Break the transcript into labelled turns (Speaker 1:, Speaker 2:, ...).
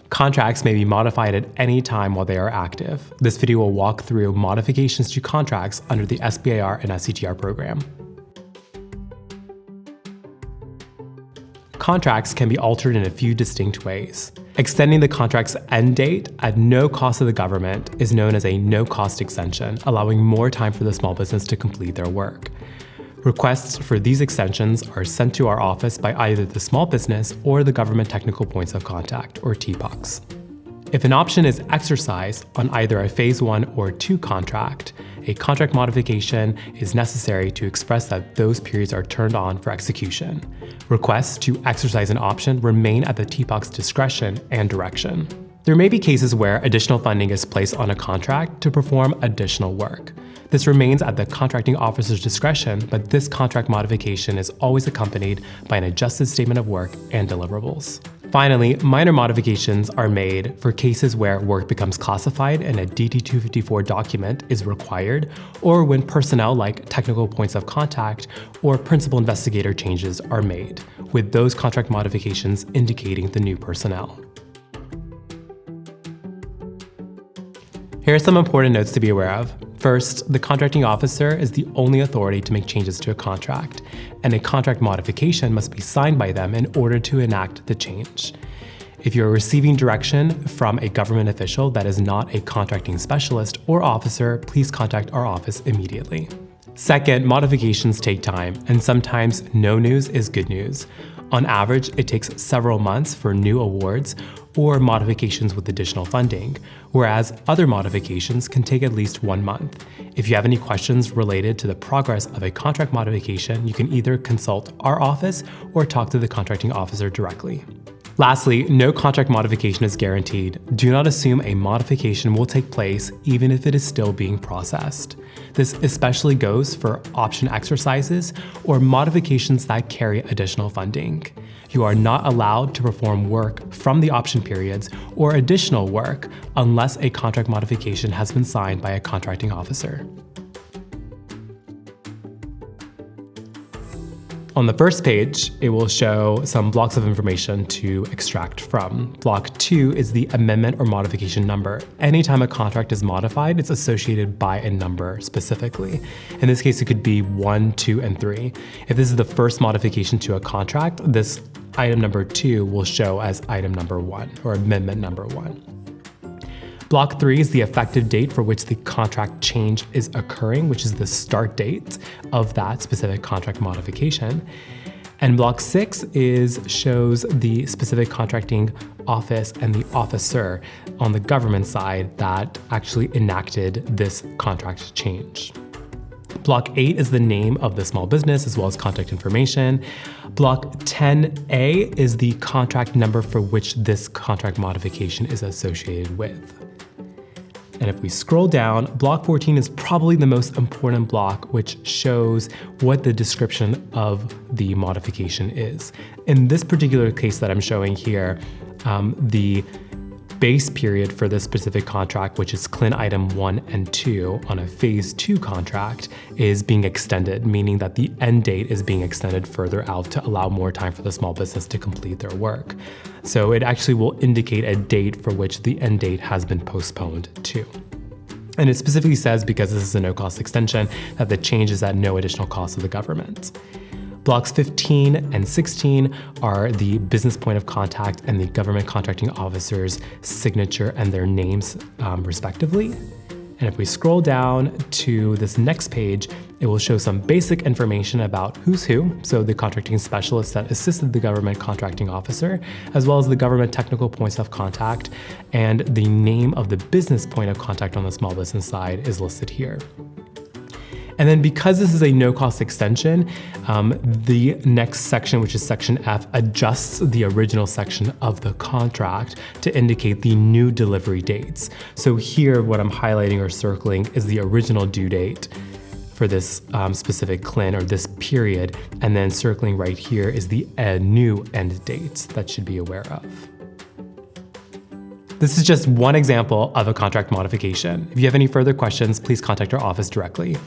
Speaker 1: Contracts may be modified at any time while they are active. This video will walk through modifications to contracts under the SBIR and SCTR program. Contracts can be altered in a few distinct ways. Extending the contract's end date at no cost to the government is known as a no-cost extension, allowing more time for the small business to complete their work. Requests for these extensions are sent to our office by either the small business or the Government Technical Points of Contact, or TPOCs. If an option is exercised on either a Phase 1 or 2 contract, a contract modification is necessary to express that those periods are turned on for execution. Requests to exercise an option remain at the TPOC's discretion and direction. There may be cases where additional funding is placed on a contract to perform additional work. This remains at the contracting officer's discretion, but this contract modification is always accompanied by an adjusted statement of work and deliverables. Finally, minor modifications are made for cases where work becomes classified and a DT-254 document is required, or when personnel like technical points of contact or principal investigator changes are made, with those contract modifications indicating the new personnel. Here are some important notes to be aware of. First, the contracting officer is the only authority to make changes to a contract, and a contract modification must be signed by them in order to enact the change. If you're receiving direction from a government official that is not a contracting specialist or officer, please contact our office immediately. Second, modifications take time, and sometimes no news is good news. On average, it takes several months for new awards or modifications with additional funding, whereas other modifications can take at least 1 month. If you have any questions related to the progress of a contract modification, you can either consult our office or talk to the contracting officer directly. Lastly, no contract modification is guaranteed. Do not assume a modification will take place even if it is still being processed. This especially goes for option exercises or modifications that carry additional funding. You are not allowed to perform work from the option periods or additional work unless a contract modification has been signed by a contracting officer. On the first page, it will show some blocks of information to extract from. Block 2 is the amendment or modification number. Anytime a contract is modified, it's associated by a number specifically. In this case, it could be 1, 2, and 3. If this is the first modification to a contract, this item number 2 will show as item number 1 or amendment number 1. Block 3 is the effective date for which the contract change is occurring, which is the start date of that specific contract modification. And block 6 shows the specific contracting office and the officer on the government side that actually enacted this contract change. Block 8 is the name of the small business as well as contact information. Block 10A is the contract number for which this contract modification is associated with. And if we scroll down, block 14 is probably the most important block, which shows what the description of the modification is. In this particular case that I'm showing here, the base period for this specific contract, which is CLIN item 1 and 2 on a phase 2 contract, is being extended, meaning that the end date is being extended further out to allow more time for the small business to complete their work. So it actually will indicate a date for which the end date has been postponed to. And it specifically says, because this is a no-cost extension, that the change is at no additional cost to the government. Blocks 15 and 16 are the business point of contact and the government contracting officer's signature and their names, respectively. And if we scroll down to this next page, it will show some basic information about who's who, so the contracting specialist that assisted the government contracting officer, as well as the government technical points of contact, and the name of the business point of contact on the small business side is listed here. And then because this is a no-cost extension, the next section, which is section F, adjusts the original section of the contract to indicate the new delivery dates. So here, what I'm highlighting or circling is the original due date for this specific CLIN or this period, and then circling right here is the new end dates that should be aware of. This is just one example of a contract modification. If you have any further questions, please contact our office directly.